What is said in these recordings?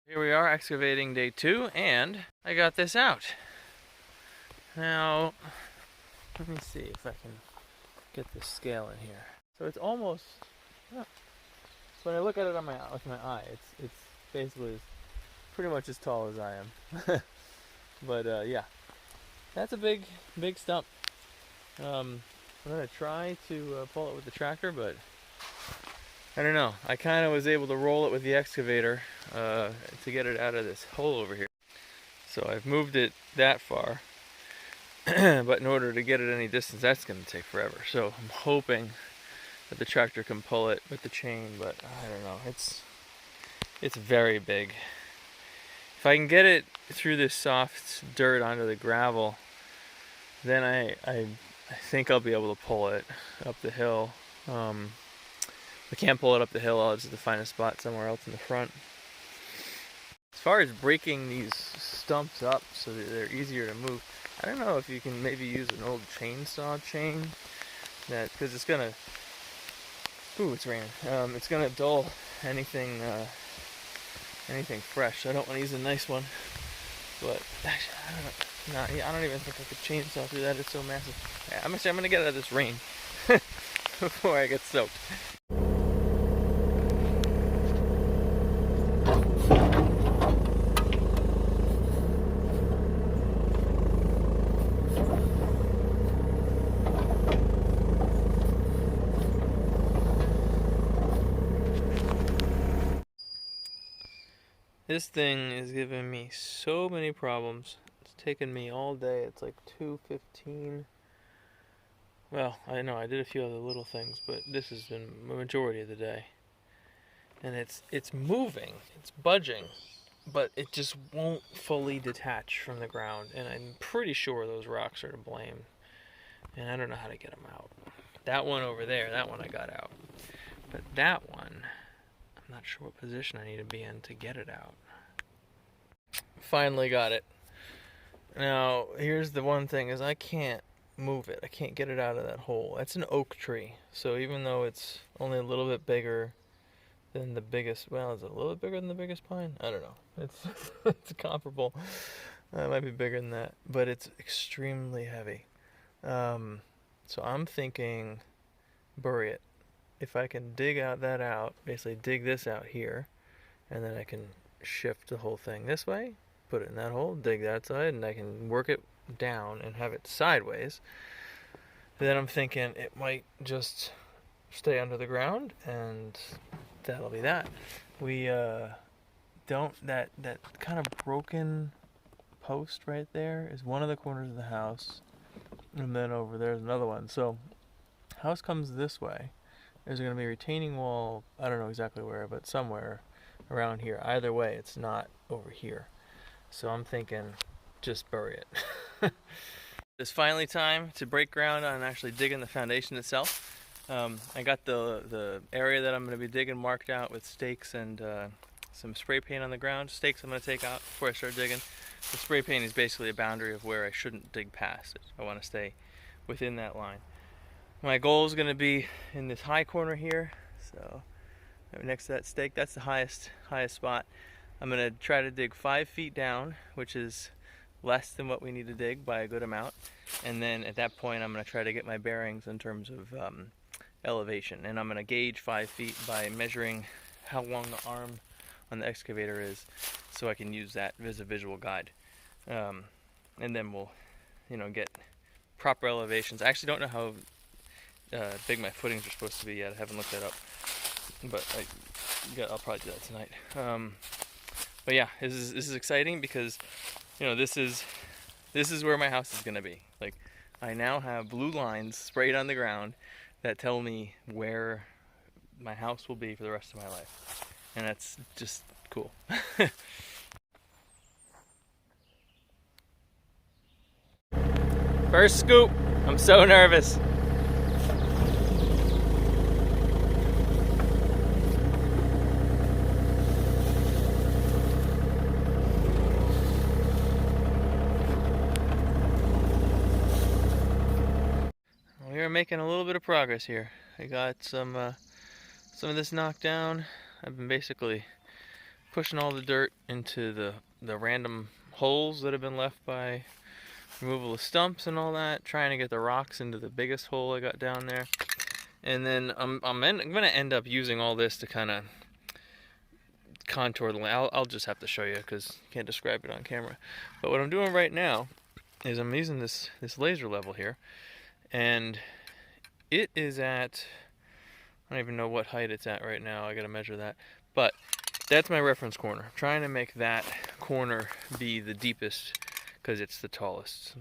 Here we are excavating day 2, and I got this out. Now, let me see if I can get this scale in here. So it's almost, so when I look at it with my eye, it's basically pretty much as tall as I am. But yeah, that's a big stump. I'm gonna try to pull it with the tractor, but I don't know. I kind of was able to roll it with the excavator to get it out of this hole over here. So I've moved it that far, but in order to get it any distance, that's going to take forever. So I'm hoping that the tractor can pull it with the chain, but I don't know. It's very big. If I can get it through this soft dirt onto the gravel, then I think I'll be able to pull it up the hill. If I can't pull it up the hill, I'll just have to find a spot somewhere else in the front. As far as breaking these stumps up so that they're easier to move, I don't know if you can maybe use an old chainsaw chain, because it's gonna, ooh, it's raining. It's gonna dull anything fresh. I don't want to use a nice one, but actually, I don't even think I could chainsaw through that. It's so massive. Yeah, I'm gonna get out of this rain before I get soaked. This thing is giving me so many problems. It's taken me all day. It's like 2:15. Well, I know I did a few other little things, but this has been the majority of the day. And it's moving, it's budging, but it just won't fully detach from the ground. And I'm pretty sure those rocks are to blame. And I don't know how to get them out. That one over there, that one I got out. But that one, I'm not sure what position I need to be in to get it out. Finally got it. Now, here's the one thing, is I can't move it. I can't get it out of that hole. That's an oak tree. So even though it's only a little bit bigger than the biggest, well, is it a little bit bigger than the biggest pine? I don't know. It's comparable. It might be bigger than that, but it's extremely heavy. So I'm thinking bury it. If I can dig that out, basically dig this out here, and then I can shift the whole thing this way, put it in that hole, dig that side, and I can work it down and have it sideways. Then I'm thinking it might just stay under the ground, and that'll be that. We that kind of broken post right there is one of the corners of the house, and then over there's another one. So house comes this way. There's going to be a retaining wall, I don't know exactly where, but somewhere around here. Either way, it's not over here. So I'm thinking just bury it. It's finally time to break ground on actually digging the foundation itself. I got the area that I'm going to be digging marked out with stakes and some spray paint on the ground. Stakes I'm going to take out before I start digging. The spray paint is basically a boundary of where I shouldn't dig past it. I want to stay within that line. My goal is going to be in this high corner here, so next to that stake, that's the highest spot. I'm going to try to dig 5 feet down, which is less than what we need to dig by a good amount, and then at that point I'm going to try to get my bearings in terms of elevation, and I'm going to gauge 5 feet by measuring how long the arm on the excavator is, so I can use that as a visual guide, and then we'll get proper elevations. I actually don't know how big my footings are supposed to be yet. I haven't looked that up, but I'll probably do that tonight. But yeah, this is exciting because this is where my house is gonna be. Like, I now have blue lines sprayed on the ground that tell me where my house will be for the rest of my life, and that's just cool. First scoop. I'm so nervous. We are making a little bit of progress here. I got some of this knocked down. I've been basically pushing all the dirt into the random holes that have been left by removal of stumps and all that, trying to get the rocks into the biggest hole I got down there. And then I'm gonna end up using all this to kind of contour the land. I'll just have to show you because I can't describe it on camera. But what I'm doing right now is I'm using this laser level here, and it is at, I don't even know what height it's at right now. I gotta measure that. But that's my reference corner. I'm trying to make that corner be the deepest because it's the tallest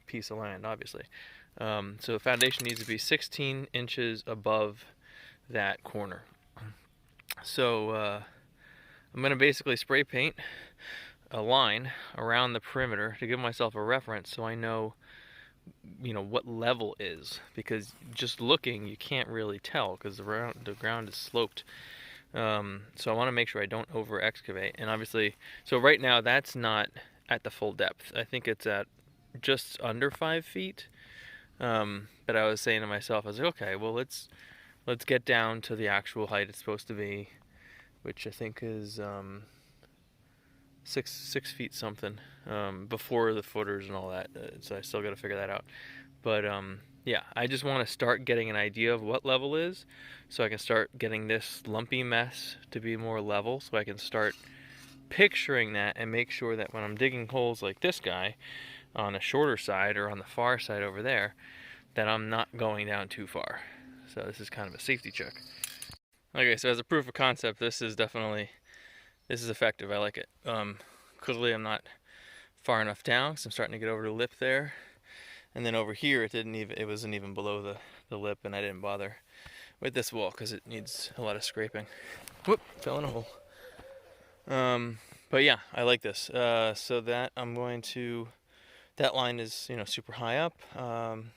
piece of land, obviously. So the foundation needs to be 16 inches above that corner. So I'm going to basically spray paint a line around the perimeter to give myself a reference so I know, what level is. Because just looking, you can't really tell because the ground is sloped. So I want to make sure I don't over excavate. And obviously, so right now that's not at the full depth. I think it's at just under 5 feet. But I was saying to myself, I was like, okay, well let's get down to the actual height it's supposed to be, which I think is 6 feet something, before the footers and all that. So I still got to figure that out. But yeah, I just want to start getting an idea of what level is, so I can start getting this lumpy mess to be more level, so I can start picturing that and make sure that when I'm digging holes like this guy on a shorter side or on the far side over there, that I'm not going down too far. So this is kind of a safety check. Okay, so as a proof of concept, this is effective. I like it. Clearly I'm not far enough down, so I'm starting to get over the lip there. And then over here, it wasn't even below the lip, and I didn't bother with this wall because it needs a lot of scraping. Whoop, fell in a hole. But yeah, I like this. So that that line is, super high up. I'm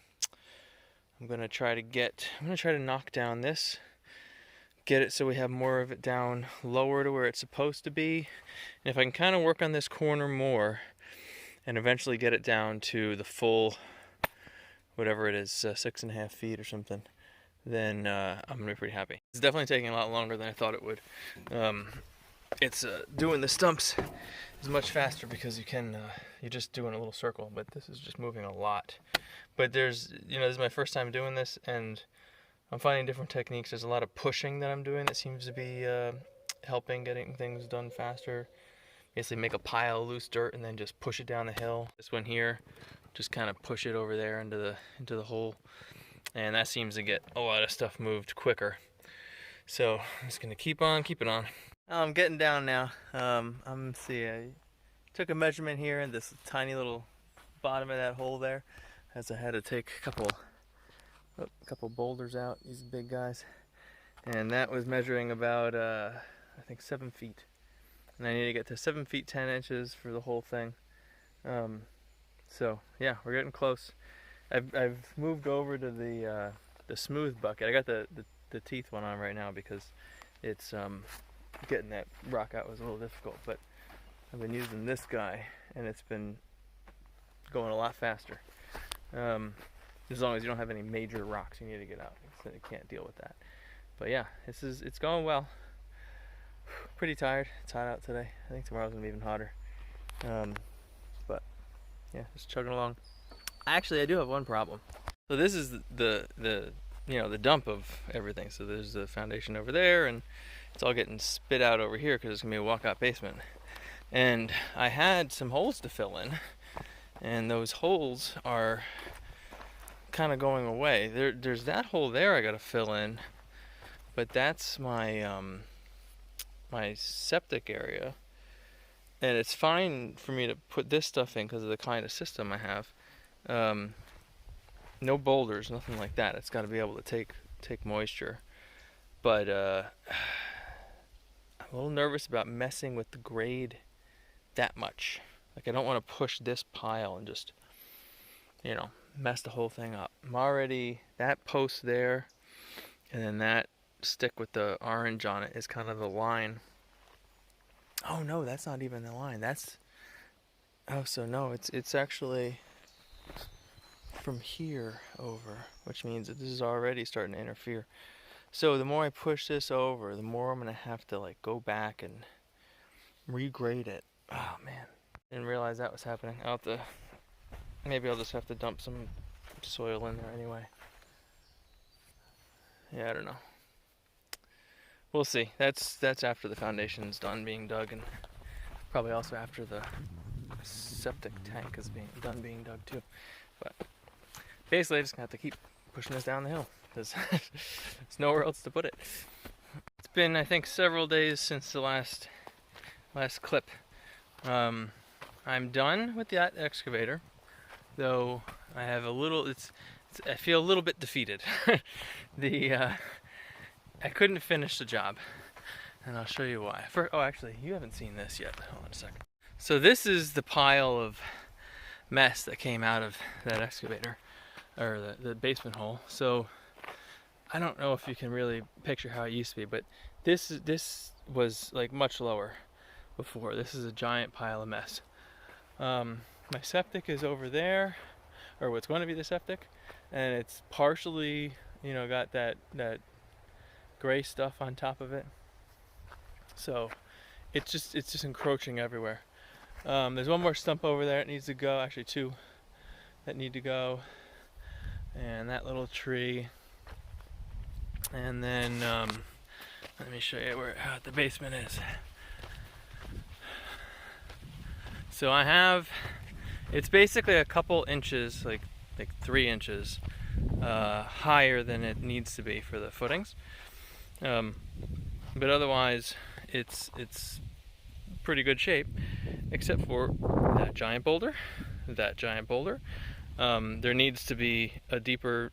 gonna try to knock down this, get it so we have more of it down lower to where it's supposed to be. And if I can kind of work on this corner more and eventually get it down to the full, whatever it is, 6.5 feet or something, then I'm gonna be pretty happy. It's definitely taking a lot longer than I thought it would. It's doing the stumps is much faster because you're just doing a little circle, but this is just moving a lot. But this is my first time doing this, and I'm finding different techniques. There's a lot of pushing that I'm doing that seems to be helping getting things done faster. Basically make a pile of loose dirt and then just push it down the hill. This one here, just kind of push it over there into the hole, and that seems to get a lot of stuff moved quicker. So I'm just gonna keep on keeping on. I'm getting down now. I took a measurement here in this tiny little bottom of that hole there, as I had to take a couple boulders out, these big guys, and that was measuring about I think 7 feet, and I need to get to 7 feet 10 inches for the whole thing. So yeah, we're getting close. I've moved over to the smooth bucket. I got the teeth one on right now because it's getting that rock out was a little difficult, but I've been using this guy and it's been going a lot faster. As long as you don't have any major rocks you need to get out, so you can't deal with that. But yeah, it's going well. Pretty tired. It's hot out today. I think tomorrow's gonna be even hotter. But yeah, just chugging along. Actually, I do have one problem. So this is the dump of everything. So there's the foundation over there, and it's all getting spit out over here because it's gonna be a walkout basement. And I had some holes to fill in, and those holes are kind of going away. There's that hole there I gotta fill in, but that's my my septic area, and it's fine for me to put this stuff in because of the kind of system I have. No boulders, nothing like that. It's got to be able to take moisture, but I'm a little nervous about messing with the grade that much. Like, I don't want to push this pile and just mess the whole thing up. I'm already, that post there, and then that stick with the orange on it is kind of the line. Oh no, that's not even the line. So no, it's actually from here over, which means that this is already starting to interfere. So the more I push this over, the more I'm gonna have to go back and regrade it. Oh man, didn't realize that was happening. Maybe I'll just have to dump some soil in there anyway. Yeah, I don't know. We'll see. That's after the foundation's done being dug, and probably also after the septic tank is done being dug too. But basically, I just have to keep pushing this down the hill because there's nowhere else to put it. It's been, I think, several days since the last clip. I'm done with that excavator, though I have a little. I feel a little bit defeated. I couldn't finish the job, and I'll show you why. Oh, actually, you haven't seen this yet. Hold on a second. So this is the pile of mess that came out of that excavator, or the basement hole. So I don't know if you can really picture how it used to be, but this was like much lower before. This is a giant pile of mess. My septic is over there, or what's going to be the septic, and it's partially, got that gray stuff on top of it. So it's just encroaching everywhere. There's one more stump over there that needs to go, actually two that need to go, and that little tree. And then let me show you how the basement is. So it's basically a couple inches, like 3 inches higher than it needs to be for the footings. But otherwise it's pretty good shape, except for that giant boulder. There needs to be a deeper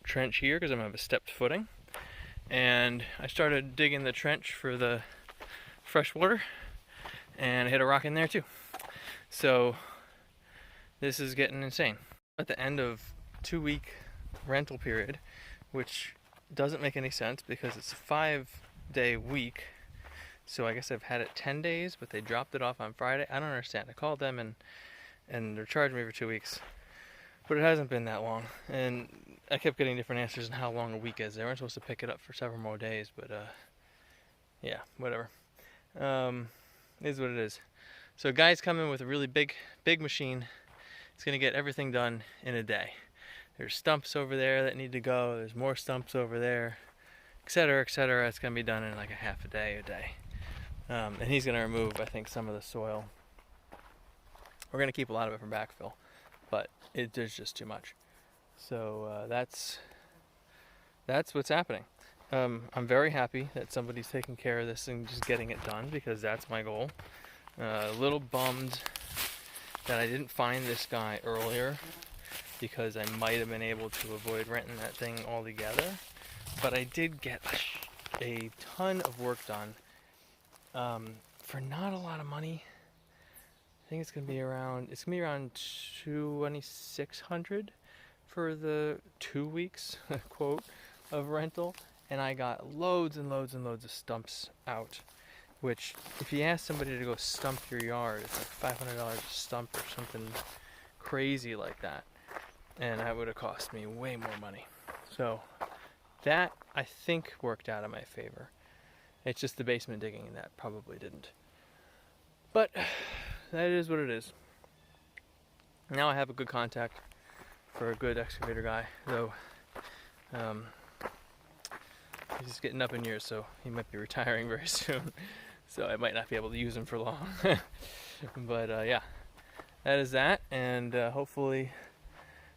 trench here because I'm gonna have a stepped footing, and I started digging the trench for the fresh water, and I hit a rock in there too. So this is getting insane. At the end of 2-week rental period, which doesn't make any sense because it's a 5-day week. So I guess I've had it 10 days, but they dropped it off on Friday. I don't understand. I called them and they're charging me for 2 weeks. But it hasn't been that long. And I kept getting different answers on how long a week is. They weren't supposed to pick it up for several more days, but yeah, whatever. It is what it is. So a guy's coming with a really big machine. It's gonna get everything done in a day. There's stumps over there that need to go. There's more stumps over there, etc., etc. It's gonna be done in like a half a day. And he's gonna remove, I think, some of the soil. We're gonna keep a lot of it for backfill, but there's just too much. So that's what's happening. I'm very happy that somebody's taking care of this and just getting it done, because that's my goal. A little bummed that I didn't find this guy earlier, because I might have been able to avoid renting that thing altogether. But I did get a ton of work done for not a lot of money. I think it's gonna be around $2,600 for the 2 weeks quote of rental, and I got loads and loads and loads of stumps out. Which, if you ask somebody to go stump your yard, it's like $500 a stump or something crazy like that, and that would have cost me way more money. So that, I think, worked out in my favor. It's just the basement digging that probably didn't. But that is what it is. Now I have a good contact for a good excavator guy, though he's getting up in years, so he might be retiring very soon. So I might not be able to use him for long. But yeah, that is that, and hopefully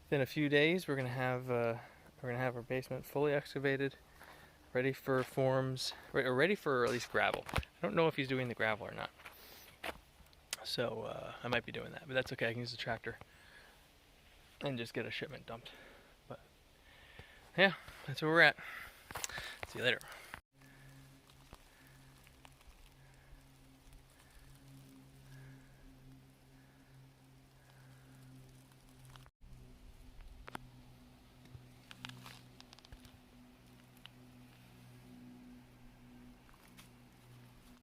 within a few days we're gonna have our basement fully excavated, ready for forms, or ready for at least gravel. I don't know if he's doing the gravel or not, so I might be doing that, but that's okay. I can use the tractor and just get a shipment dumped. But yeah, that's where we're at. See you later.